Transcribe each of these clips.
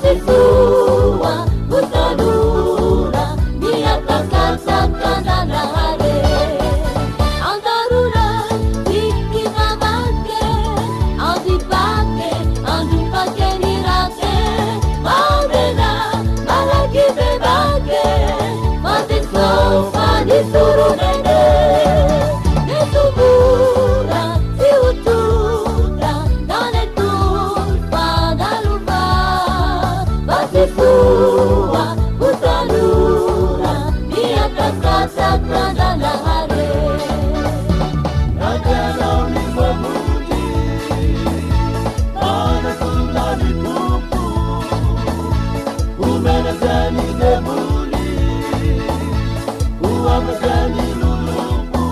Sisua Butanura Biarkan katakan dan hari Antarura Dikira bake Adi bake Adi bake nirake Maudena Malaki bebake Mati sofa disuruh nene Nesubura Siutura Dane turpa dalupa Sisua Butanura Biarkan katakan dan hari Raja Launi memuji Tanah sudah ditupu Bumi menjadi debuli Uang menjadi lulupu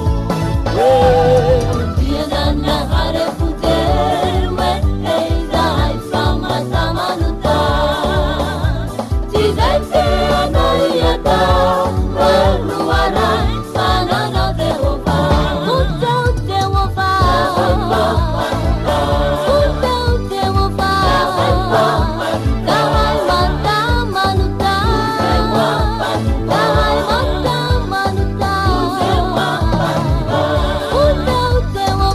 Dia dan hari putih Hei sama-sama nuta Cizete anariata Berluaran Sanana Dewa Utau Dewa Utau Dewa Kahai mata manuta Kahai mata manuta Utau Dewa